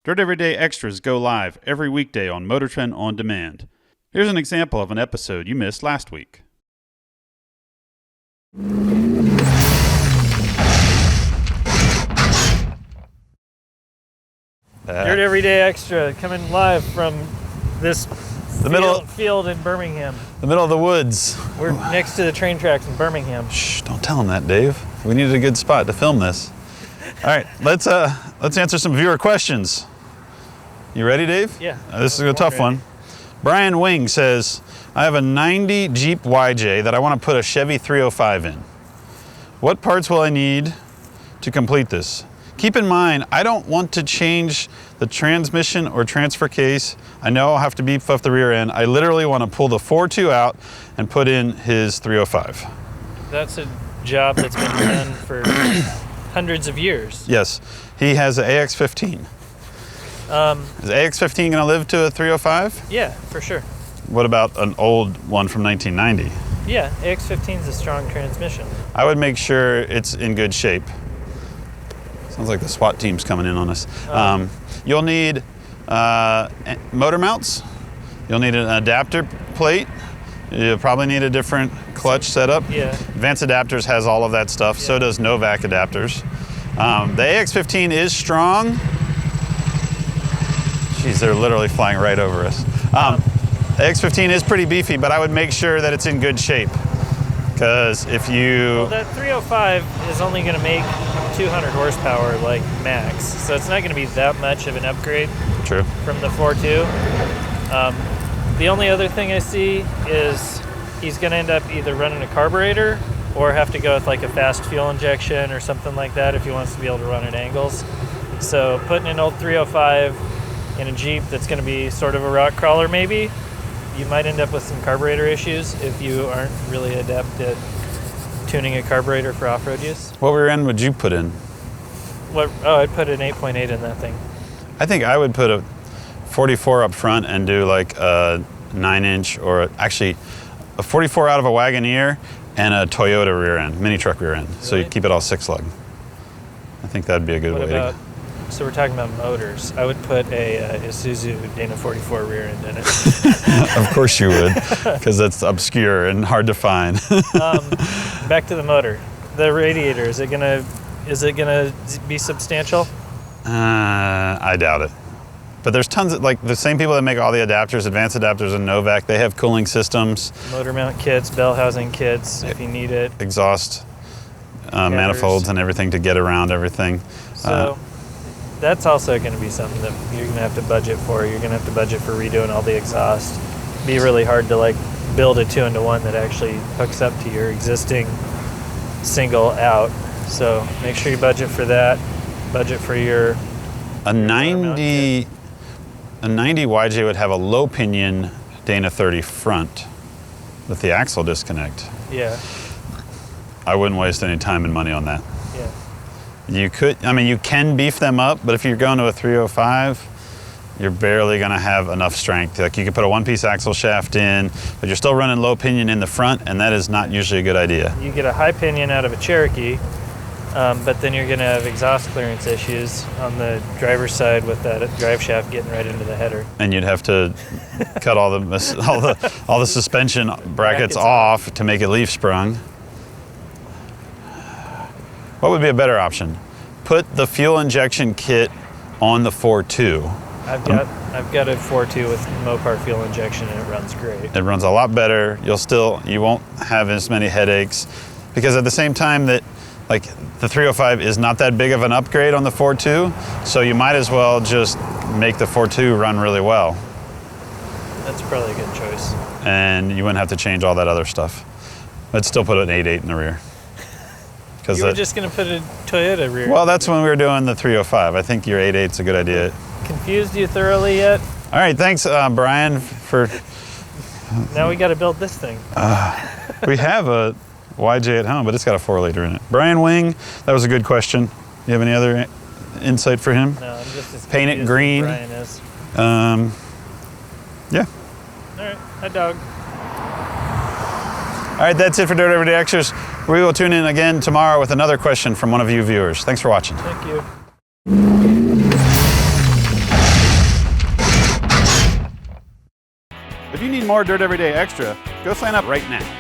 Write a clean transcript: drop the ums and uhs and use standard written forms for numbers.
Dirt Everyday Extras go live every weekday on Motor Trend On Demand. Here's an example of an episode you missed last week. Dirt Everyday Extra coming live from this field in Birmingham. The middle of the woods. We're next to the train tracks in Birmingham. Shh, don't tell them that, Dave. We needed a good spot to film this. All right, let's answer some viewer questions. You ready, Dave? Yeah. This is a tough one. Brian Wing says, I have a 90 Jeep YJ that I want to put a Chevy 305 in. What parts will I need to complete this? Keep in mind, I don't want to change the transmission or transfer case. I know I'll have to beef up the rear end. I literally want to pull the 4.2 out and put in his 305. That's a job that's been done for hundreds of years. Yes, he has an AX-15. Is AX-15 going to live to a 305? Yeah, for sure. What about an old one from 1990? Yeah, AX-15 is a strong transmission. I would make sure it's in good shape. Sounds like the SWAT team's coming in on us. You'll need motor mounts. You'll need an adapter plate. You'll probably need a different clutch setup. Yeah. Advanced Adapters has all of that stuff. Yeah. So does Novak adapters. The AX-15 is strong. Jeez, they're literally flying right over us. The AX-15 is pretty beefy, but I would make sure that it's in good shape. Because if you... Well, that 305 is only going to make 200 horsepower, like max. So it's not going to be that much of an upgrade. True. From the 4.2. The only other thing I see is he's going to end up either running a carburetor or have to go with like a fast fuel injection or something like that if he wants to be able to run at angles. So putting an old 305 in a Jeep that's going to be sort of a rock crawler maybe, you might end up with some carburetor issues if you aren't really adept at tuning a carburetor for off-road use. What rear end would you put in? I'd put an 8.8 in that thing. I think I would put a 44 up front and do like a 9-inch or actually a 44 out of a Wagoneer and a Toyota rear end, mini truck rear end. Really? So you keep it all 6-lug. I think that'd be a good way to go. So we're talking about motors. I would put a Isuzu Dana 44 rear end in it. Of course you would, because that's obscure and hard to find. Back to the motor. The radiator, is it gonna be substantial? I doubt it. But there's tons of, like, the same people that make all the adapters, Advanced Adapters and Novak, they have cooling systems. Motor mount kits, bell housing kits, if you need it. Exhaust manifolds and everything to get around everything. So that's also going to be something that you're going to have to budget for. You're going to have to budget for redoing all the exhaust. It'd be really hard to like build a 2-into-1 that actually hooks up to your existing single out. So make sure you budget for that. Budget for your a 90 YJ would have a low pinion Dana 30 front with the axle disconnect. Yeah. I wouldn't waste any time and money on that. Yeah. You can beef them up, but if you're going to a 305, you're barely going to have enough strength. Like you could put a one-piece axle shaft in, but you're still running low pinion in the front, and that is not usually a good idea. You get a high pinion out of a Cherokee, but then you're going to have exhaust clearance issues on the driver's side with that drive shaft getting right into the header. And you'd have to cut all the suspension brackets off to make it leaf sprung. What would be a better option? Put the fuel injection kit on the 4.2. I've got a 4.2 with Mopar fuel injection, and it runs great. It runs a lot better. You won't have as many headaches, because at the same time that, like, the 305 is not that big of an upgrade on the 4.2, so you might as well just make the 4.2 run really well. That's probably a good choice. And you wouldn't have to change all that other stuff. But still put an 8.8 in the rear. You were just going to put a Toyota rear. Well, that's when we were doing the 305. I think your 8.8's a good idea. Confused you thoroughly yet? All right, thanks, Brian, for... Now we got to build this thing. We have a YJ at home, but it's got a 4-liter in it. Brian Wing, that was a good question. You have any other insight for him? No, I'm just as Paint it green. As Brian is. Yeah. All right, hi dog. All right, that's it for Dirt Everyday Extras. We will tune in again tomorrow with another question from one of you viewers. Thanks for watching. Thank you. If you need more Dirt Everyday Extra, go sign up right now.